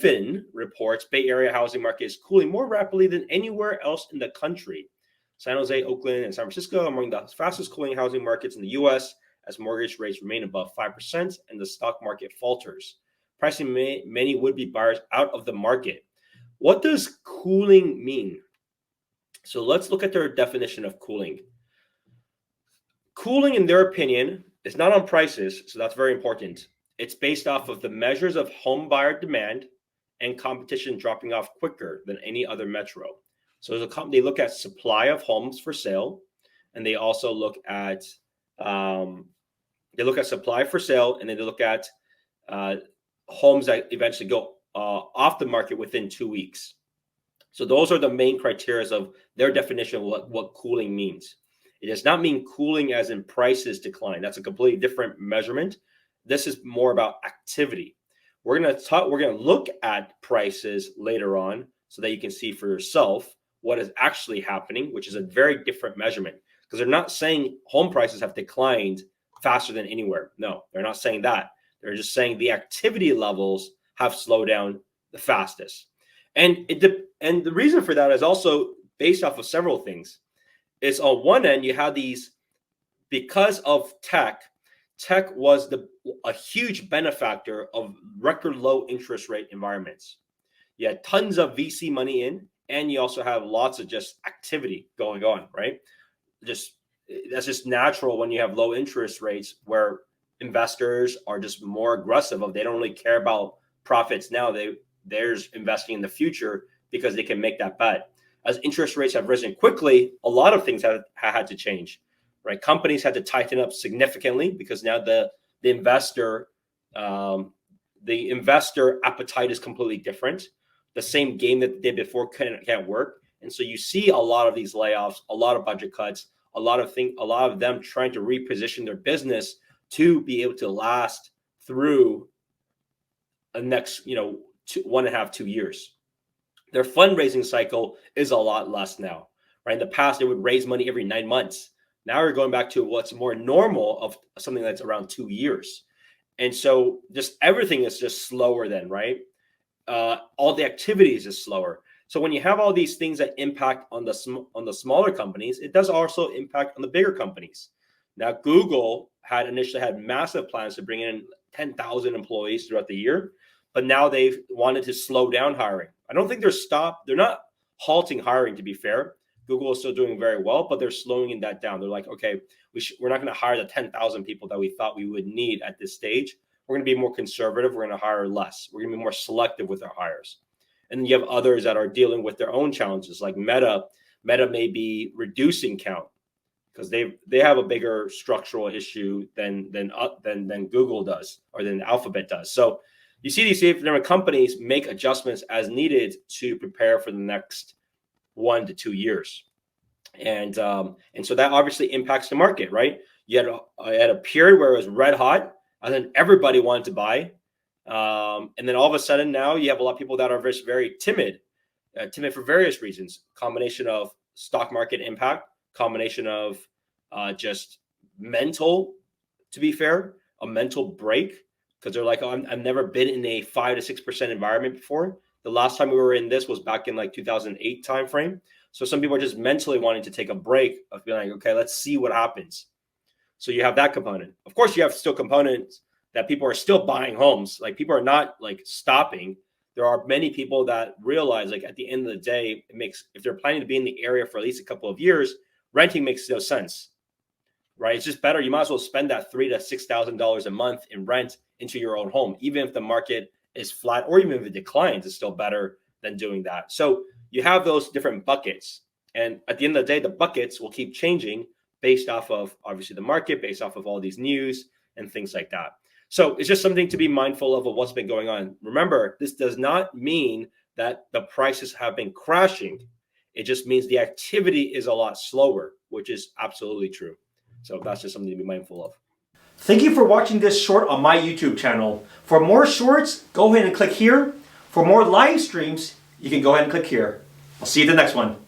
Redfin reports Bay Area housing market is cooling more rapidly than anywhere else in the country. San Jose, Oakland, and San Francisco are among the fastest cooling housing markets in the U.S. as mortgage rates remain above 5% and the stock market falters, pricing many would-be buyers out of the market. What does cooling mean? So let's look at their definition of cooling. Cooling, in their opinion, is not on prices, so that's very important. It's based off of the measures of home buyer demand and competition dropping off quicker than any other metro. So they look at supply of homes for sale, and they also look at supply for sale, and then they look at homes that eventually go off the market within 2 weeks. So those are the main criteria of their definition of what cooling means. It does not mean cooling as in prices decline. That's a completely different measurement. This is more about activity. We're gonna look at prices later on so that you can see for yourself what is actually happening, which is a very different measurement, because they're not saying home prices have declined faster than anywhere. No, they're not saying that. They're just saying the activity levels have slowed down the fastest. And the reason for that is also based off of several things. It's on one end, you have these, because of tech was a huge benefactor of record low interest rate environments. You had tons of VC money in, and you also have lots of just activity going on, right? That's just natural when you have low interest rates, where investors are just more aggressive. They don't really care about profits now. They're investing in the future because they can make that bet. As interest rates have risen quickly, a lot of things have had to change, right? Companies had to tighten up significantly because now the investor appetite is completely different. The same game that they did before can't work, and so you see a lot of these layoffs, a lot of budget cuts, a lot of them trying to reposition their business to be able to last through the next 1.5 to 2 years. Their fundraising cycle is a lot less now, right? In the past, they would raise money every 9 months. Now we're going back to what's more normal of something that's around 2 years. And so just everything is just slower then, right? All the activities is slower. So when you have all these things that impact on the smaller companies, it does also impact on the bigger companies. Now, Google had initially had massive plans to bring in 10,000 employees throughout the year, but now they've wanted to slow down hiring. I don't think they're not halting hiring, to be fair. Google is still doing very well, but they're slowing that down. They're like, okay, we're not going to hire the 10,000 people that we thought we would need at this stage. We're going to be more conservative. We're going to hire less. We're going to be more selective with our hires. And then you have others that are dealing with their own challenges, like Meta. Meta may be reducing count because they have a bigger structural issue than Google does, or than Alphabet does. So you see these different companies make adjustments as needed to prepare for the next 1 to 2 years. And so that obviously impacts the market, right? You had a period where it was red hot, and then everybody wanted to buy. And then all of a sudden now you have a lot of people that are very timid for various reasons. Combination of stock market impact, combination of just mental, to be fair, a mental break, because they're like, oh, I've never been in a 5 to 6% environment before. The last time we were in this was back in like 2008 timeframe. So some people are just mentally wanting to take a break of being like, okay, let's see what happens. So you have that component. Of course, you have still components that people are still buying homes. Like, people are not like stopping. There are many people that realize, like, at the end of the day, if they're planning to be in the area for at least a couple of years, renting makes no sense, right? It's just better. You might as well spend that $3,000 to $6,000 a month in rent into your own home, even if the market is flat, or even if it declines, it's still better than doing that. So you have those different buckets, and at the end of the day, the buckets will keep changing based off of obviously the market, based off of all these news and things like that. So it's just something to be mindful of what's been going on. Remember, this does not mean that the prices have been crashing. It just means the activity is a lot slower, which is absolutely true. So that's just something to be mindful of. Thank you for watching this short on my YouTube channel. For more shorts, go ahead and click here. For more live streams, you can go ahead and click here. I'll see you in the next one.